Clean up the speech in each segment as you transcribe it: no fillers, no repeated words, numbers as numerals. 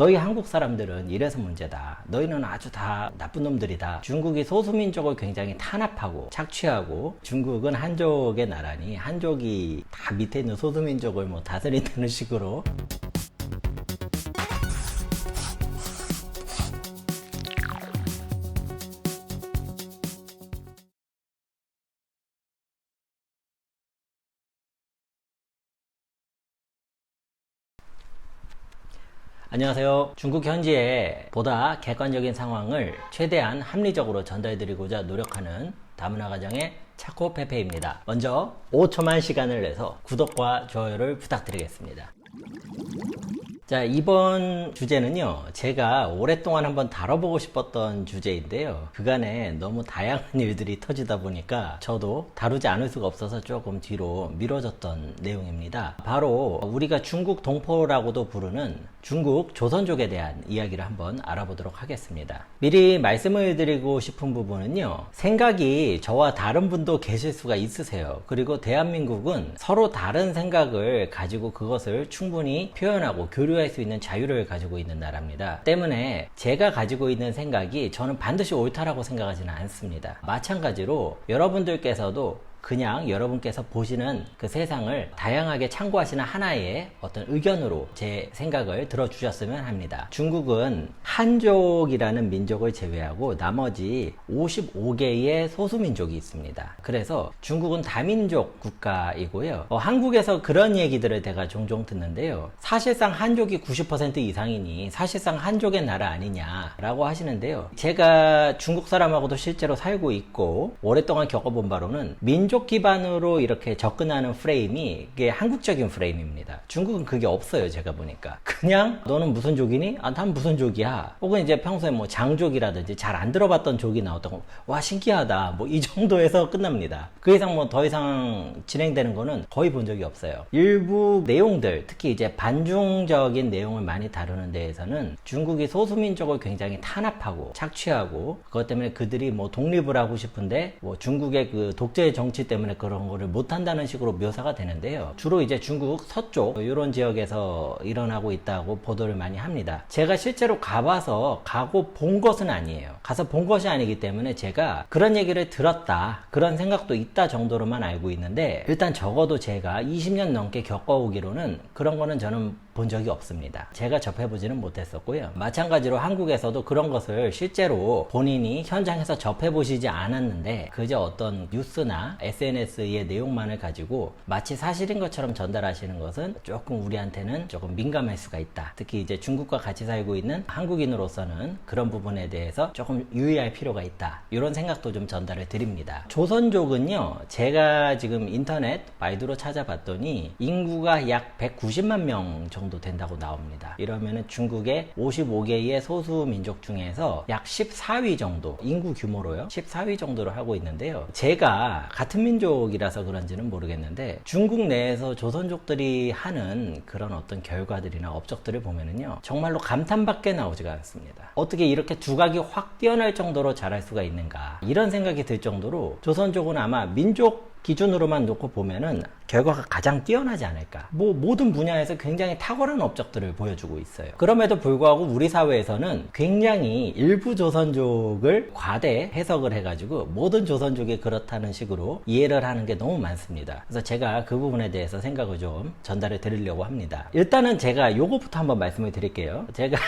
너희 한국 사람들은 이래서 문제다. 너희는 아주 다 나쁜 놈들이다. 중국이 소수민족을 굉장히 탄압하고 착취하고 중국은 한족의 나라니 한족이 다 밑에 있는 소수민족을 뭐 다스린다는 식으로 안녕하세요. 중국 현지의 보다 객관적인 상황을 최대한 합리적으로 전달드리고자 노력하는 다문화 가정의 차코페페입니다. 먼저 5초만 시간을 내서 구독과 좋아요를 부탁드리겠습니다. 자, 이번 주제는요, 제가 오랫동안 한번 다뤄보고 싶었던 주제인데요. 그간에 너무 다양한 일들이 터지다 보니까 저도 다루지 않을 수가 없어서 조금 뒤로 미뤄졌던 내용입니다. 바로 우리가 중국 동포라고도 부르는 중국 조선족에 대한 이야기를 한번 알아보도록 하겠습니다. 미리 말씀을 드리고 싶은 부분은요, 생각이 저와 다른 분도 계실 수가 있으세요. 그리고 대한민국은 서로 다른 생각을 가지고 그것을 충분히 표현하고 교류할 수 있는 자유를 가지고 있는 나라입니다. 때문에 제가 가지고 있는 생각이 저는 반드시 옳다라고 생각하지는 않습니다. 마찬가지로 여러분들께서도 그냥 여러분께서 보시는 그 세상을 다양하게 참고하시는 하나의 어떤 의견으로 제 생각을 들어주셨으면 합니다. 중국은 한족이라는 민족을 제외하고 나머지 55개의 소수민족이 있습니다. 그래서 중국은 다민족 국가이고요. 한국에서 그런 얘기들을 제가 종종 듣는데요. 사실상 한족이 90% 이상이니 사실상 한족의 나라 아니냐라고 하시는데요. 제가 중국 사람하고도 실제로 살고 있고 오랫동안 겪어본 바로는 민족 기반으로 이렇게 접근하는 프레임이 이게 한국적인 프레임입니다. 중국은 그게 없어요. 제가 보니까 그냥 너는 무슨 족이니? 아, 난 무슨 족이야. 혹은 이제 평소에 뭐 장족이라든지 잘 안 들어봤던 족이 나왔다고 와 신기하다 뭐 이 정도에서 끝납니다. 그 이상 뭐 더 이상 진행되는 거는 거의 본 적이 없어요. 일부 내용들 특히 이제 반중적인 내용을 많이 다루는 데에서는 중국이 소수민족을 굉장히 탄압하고 착취하고 그것 때문에 그들이 뭐 독립을 하고 싶은데 뭐 중국의 그 독재 정치 때문에 그런 거를 못한다는 식으로 묘사가 되는데요. 주로 이제 중국 서쪽 이런 지역에서 일어나고 있다고 보도를 많이 합니다. 제가 실제로 가봐서 가고 본 것은 아니에요. 가서 본 것이 아니기 때문에 제가 그런 얘기를 들었다 그런 생각도 있다 정도로만 알고 있는데 일단 적어도 제가 20년 넘게 겪어오기로는 그런 거는 저는 본 적이 없습니다. 제가 접해보지는 못했었고요. 마찬가지로 한국에서도 그런 것을 실제로 본인이 현장에서 접해보시지 않았는데 그저 어떤 뉴스나 SNS의 내용만을 가지고 마치 사실인 것처럼 전달하시는 것은 조금 우리한테는 조금 민감할 수가 있다. 특히 이제 중국과 같이 살고 있는 한국인으로서는 그런 부분에 대해서 조금 유의할 필요가 있다. 이런 생각도 좀 전달을 드립니다. 조선족은요, 제가 지금 인터넷 바이두로 찾아봤더니 인구가 약 190만 명 정도 된다고 나옵니다. 이러면은 중국의 55개의 소수민족 중에서 약 14위 정도 인구 규모로요 14위 정도를 하고 있는데요. 제가 같은 민족이라서 그런지는 모르겠는데 중국 내에서 조선족들이 하는 그런 어떤 결과들이나 업적들을 보면은요 정말로 감탄밖에 나오지가 않습니다. 어떻게 이렇게 두각이 확 뛰어날 정도로 잘할 수가 있는가 이런 생각이 들 정도로 조선족은 아마 민족 기준으로만 놓고 보면은 결과가 가장 뛰어나지 않을까. 뭐 모든 분야에서 굉장히 탁월한 업적들을 보여주고 있어요. 그럼에도 불구하고 우리 사회에서는 굉장히 일부 조선족을 과대 해석을 해가지고 모든 조선족이 그렇다는 식으로 이해를 하는 게 너무 많습니다. 그래서 제가 그 부분에 대해서 생각을 좀 전달을 드리려고 합니다. 일단은 제가 요거부터 한번 말씀을 드릴게요. 제가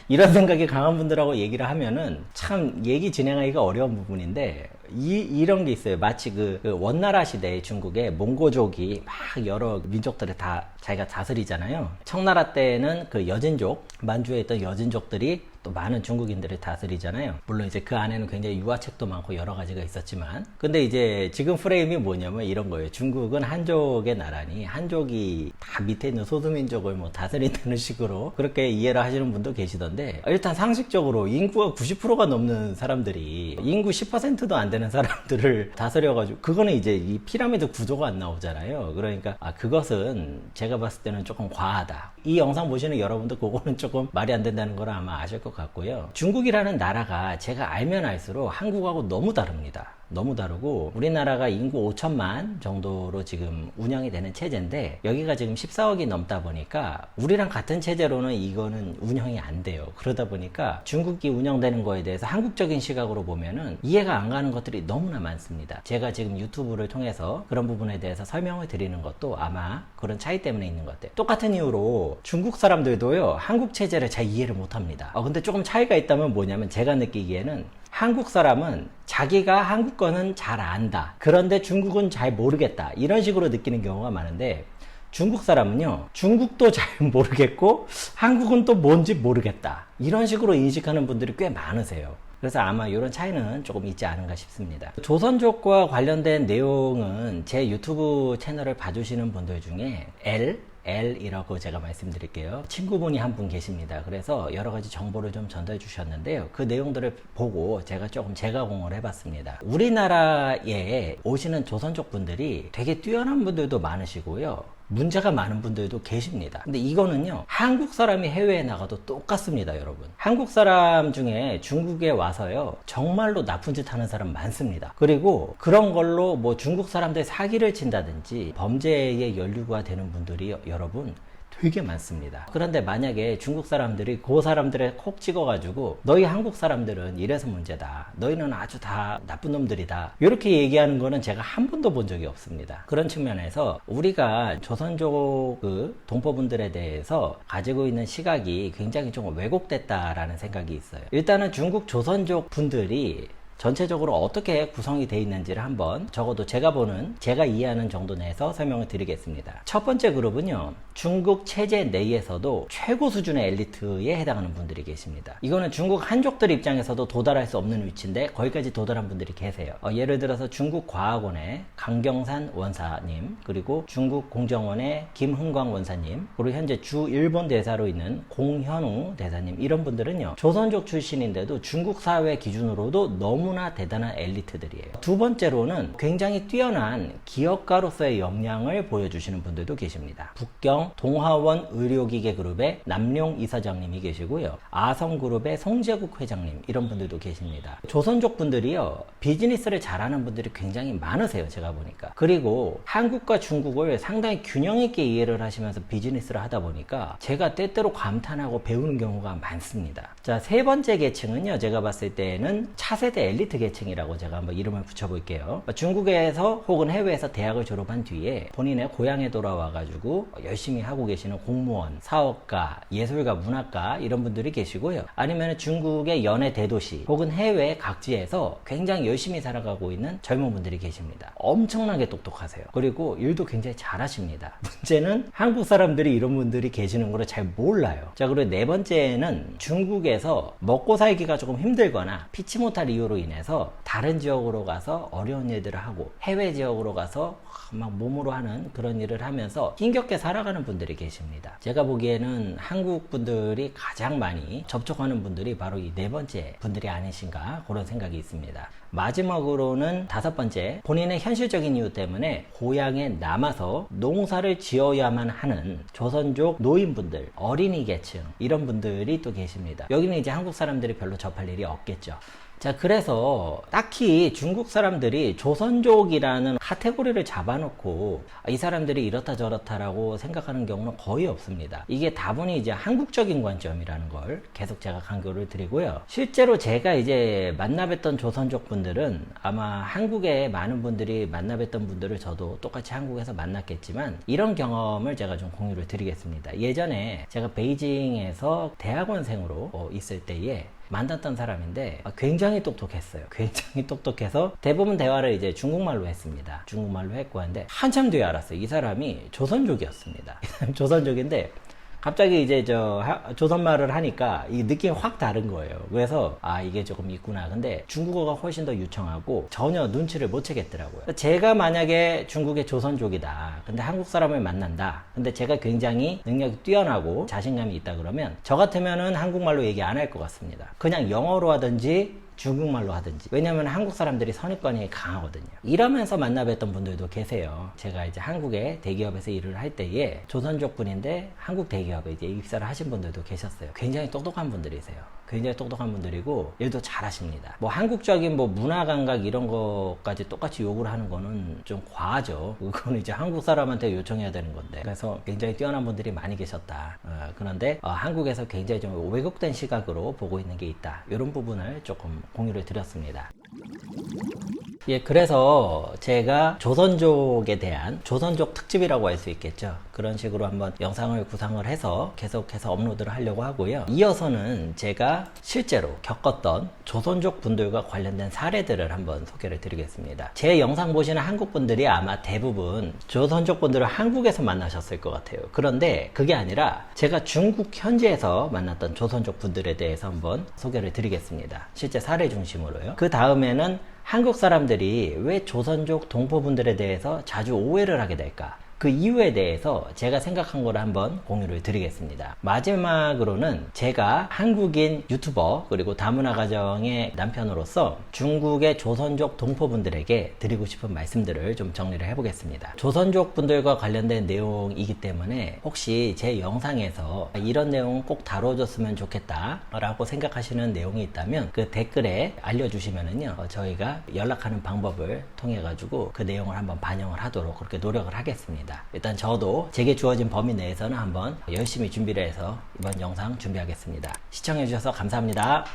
이런 생각이 강한 분들하고 얘기를 하면은 참 얘기 진행하기가 어려운 부분인데 이런 게 있어요. 마치 그 원나라 시대의 중국에 몽고족이 막 여러 민족들을 다 자기가 다스리잖아요. 청나라 때는 그 여진족, 만주에 있던 여진족들이 또 많은 중국인들을 다스리잖아요. 물론 이제 그 안에는 굉장히 유화책도 많고 여러 가지가 있었지만 근데 이제 지금 프레임이 뭐냐면 이런 거예요. 중국은 한족의 나라니 한족이 다 밑에 있는 소수민족을 뭐 다스린다는 식으로 그렇게 이해를 하시는 분도 계시던데 일단 상식적으로 인구가 90%가 넘는 사람들이 인구 10%도 안 되는 사람들을 다스려가지고 그거는 이제 이 피라미드 구조가 안 나오잖아요. 그러니까 그것은 제가 봤을 때는 조금 과하다. 이 영상 보시는 여러분도 그거는 조금 말이 안 된다는 걸 아마 아실 것 같고요. 중국이라는 나라가 제가 알면 알수록 한국하고 너무 다릅니다. 너무 다르고, 우리나라가 인구 5천만 정도로 지금 운영이 되는 체제인데 여기가 지금 14억이 넘다 보니까 우리랑 같은 체제로는 이거는 운영이 안 돼요. 그러다 보니까 중국이 운영되는 거에 대해서 한국적인 시각으로 보면은 이해가 안 가는 것들이 너무나 많습니다. 제가 지금 유튜브를 통해서 그런 부분에 대해서 설명을 드리는 것도 아마 그런 차이 때문에 있는 것 같아요. 똑같은 이유로 중국 사람들도요, 한국 체제를 잘 이해를 못 합니다. 근데 조금 차이가 있다면 뭐냐면, 제가 느끼기에는 한국 사람은 자기가 한국 거는 잘 안다, 그런데 중국은 잘 모르겠다, 이런 식으로 느끼는 경우가 많은데, 중국 사람은요, 중국도 잘 모르겠고 한국은 또 뭔지 모르겠다, 이런 식으로 인식하는 분들이 꽤 많으세요. 그래서 아마 이런 차이는 조금 있지 않은가 싶습니다. 조선족과 관련된 내용은 제 유튜브 채널을 봐주시는 분들 중에 L이라고 제가 말씀드릴게요. 친구분이 한 분 계십니다. 그래서 여러 가지 정보를 좀 전달해 주셨는데요. 그 내용들을 보고 제가 조금 재가공을 해봤습니다. 우리나라에 오시는 조선족 분들이 되게 뛰어난 분들도 많으시고요, 문제가 많은 분들도 계십니다. 근데 이거는요, 한국 사람이 해외에 나가도 똑같습니다, 여러분. 한국 사람 중에 중국에 와서요, 정말로 나쁜 짓 하는 사람 많습니다. 그리고 그런 걸로 뭐 중국 사람들 사기를 친다든지 범죄에 연루가 되는 분들이 여러분 되게 많습니다. 그런데 만약에 중국 사람들이 그 사람들을 콕 찍어가지고 너희 한국 사람들은 이래서 문제다, 너희는 아주 다 나쁜 놈들이다, 이렇게 얘기하는 거는 제가 한 번도 본 적이 없습니다. 그런 측면에서 우리가 조선족 동포분들에 대해서 가지고 있는 시각이 굉장히 좀 왜곡됐다라는 생각이 있어요. 일단은 중국 조선족 분들이 전체적으로 어떻게 구성이 되어 있는지를 한번 적어도 제가 이해하는 정도 내에서 설명을 드리겠습니다. 첫 번째 그룹은요, 중국 체제 내에서도 최고 수준의 엘리트에 해당하는 분들이 계십니다. 이거는 중국 한족들 입장에서도 도달할 수 없는 위치인데 거기까지 도달한 분들이 계세요. 예를 들어서 중국 과학원의 강경산 원사님, 그리고 중국 공정원의 김흥광 원사님, 그리고 현재 주 일본 대사로 있는 공현우 대사님, 이런 분들은요, 조선족 출신인데도 중국 사회 기준으로도 너무나 대단한 엘리트들이에요. 두 번째로는 굉장히 뛰어난 기업가로서의 역량을 보여주시는 분들도 계십니다. 북경 동화원 의료기계 그룹의 남룡 이사장님이 계시고요, 아성그룹의 송재국 회장님, 이런 분들도 계십니다. 조선족 분들이요, 비즈니스를 잘하는 분들이 굉장히 많으세요, 제가 보니까. 그리고 한국과 중국을 상당히 균형 있게 이해를 하시면서 비즈니스를 하다 보니까 제가 때때로 감탄하고 배우는 경우가 많습니다. 자, 세 번째 계층은요, 제가 봤을 때는 차세대 엘리트 계층이라고 제가 한번 이름을 붙여볼게요. 중국에서 혹은 해외에서 대학을 졸업한 뒤에 본인의 고향에 돌아와 가지고 열심히 하고 계시는 공무원, 사업가, 예술가, 문학가, 이런 분들이 계시고요, 아니면 중국의 연예 대도시 혹은 해외 각지에서 굉장히 열심히 살아가고 있는 젊은 분들이 계십니다. 엄청나게 똑똑하세요. 그리고 일도 굉장히 잘하십니다. 문제는 한국 사람들이 이런 분들이 계시는 걸 잘 몰라요. 자, 그리고 네 번째는 중국에서 먹고 살기가 조금 힘들거나 피치 못할 이유로 인해서 다른 지역으로 가서 어려운 일들을 하고 해외 지역으로 가서 막 몸으로 하는 그런 일을 하면서 힘겹게 살아가는 분들이 계십니다. 제가 보기에는 한국 분들이 가장 많이 접촉하는 분들이 바로 이 네 번째 분들이 아니신가, 그런 생각이 있습니다. 마지막으로는 다섯 번째, 본인의 현실적인 이유 때문에 고향에 남아서 농사를 지어야만 하는 조선족 노인분들, 어린이 계층, 이런 분들이 또 계십니다. 여기는 이제 한국 사람들이 별로 접할 일이 없겠죠. 자, 그래서 딱히 중국 사람들이 조선족이라는 카테고리를 잡아놓고 이 사람들이 이렇다 저렇다라고 생각하는 경우는 거의 없습니다. 이게 다분히 이제 한국적인 관점이라는 걸 계속 제가 강조를 드리고요. 실제로 제가 이제 만나뵀던 조선족 분들은 아마 한국에 많은 분들이 만나뵀던 분들을 저도 똑같이 한국에서 만났겠지만 이런 경험을 제가 좀 공유를 드리겠습니다. 예전에 제가 베이징에서 대학원생으로 있을 때에 만났던 사람인데 굉장히 똑똑했어요. 굉장히 똑똑해서 대부분 대화를 이제 중국말로 했습니다. 중국말로 했고 한데 한참 뒤에 알았어요. 이 사람이 조선족이었습니다. 조선족인데 갑자기 이제 조선말을 하니까 이 느낌이 확 다른 거예요. 그래서 이게 조금 있구나. 근데 중국어가 훨씬 더 유창하고 전혀 눈치를 못 채겠더라고요. 제가 만약에 중국의 조선족이다, 근데 한국 사람을 만난다, 근데 제가 굉장히 능력이 뛰어나고 자신감이 있다 그러면 저 같으면은 한국말로 얘기 안 할 것 같습니다. 그냥 영어로 하든지 중국말로 하든지. 왜냐면 한국 사람들이 선입관이 강하거든요. 이러면서 만나뵀던 분들도 계세요. 제가 이제 한국의 대기업에서 일을 할 때에 조선족 분인데 한국 대기업에 이제 입사를 하신 분들도 계셨어요. 굉장히 똑똑한 분들이세요. 굉장히 똑똑한 분들이고 일도 잘 하십니다. 뭐 한국적인 뭐 문화 감각 이런 거까지 똑같이 요구를 하는 거는 좀 과하죠. 그거는 이제 한국 사람한테 요청해야 되는 건데. 그래서 굉장히 뛰어난 분들이 많이 계셨다. 그런데 한국에서 굉장히 좀 왜곡된 시각으로 보고 있는 게 있다. 이런 부분을 조금 공유를 드렸습니다. 예, 그래서 제가 조선족에 대한 조선족 특집이라고 할 수 있겠죠. 그런 식으로 한번 영상을 구상을 해서 계속해서 업로드를 하려고 하고요. 이어서는 제가 실제로 겪었던 조선족 분들과 관련된 사례들을 한번 소개를 드리겠습니다. 제 영상 보시는 한국 분들이 아마 대부분 조선족 분들을 한국에서 만나셨을 것 같아요. 그런데 그게 아니라 제가 중국 현지에서 만났던 조선족 분들에 대해서 한번 소개를 드리겠습니다. 실제 사례 중심으로요. 그 다음에는 한국 사람들이 왜 조선족 동포분들에 대해서 자주 오해를 하게 될까? 그 이유에 대해서 제가 생각한 거를 한번 공유를 드리겠습니다. 마지막으로는 제가 한국인 유튜버 그리고 다문화 가정의 남편으로서 중국의 조선족 동포분들에게 드리고 싶은 말씀들을 좀 정리를 해보겠습니다. 조선족 분들과 관련된 내용이기 때문에 혹시 제 영상에서 이런 내용 꼭 다뤄줬으면 좋겠다 라고 생각하시는 내용이 있다면 그 댓글에 알려주시면은요 저희가 연락하는 방법을 통해 가지고 그 내용을 한번 반영을 하도록 그렇게 노력을 하겠습니다. 일단 저도 제게 주어진 범위 내에서는 한번 열심히 준비를 해서 이번 영상 준비하겠습니다. 시청해주셔서 감사합니다.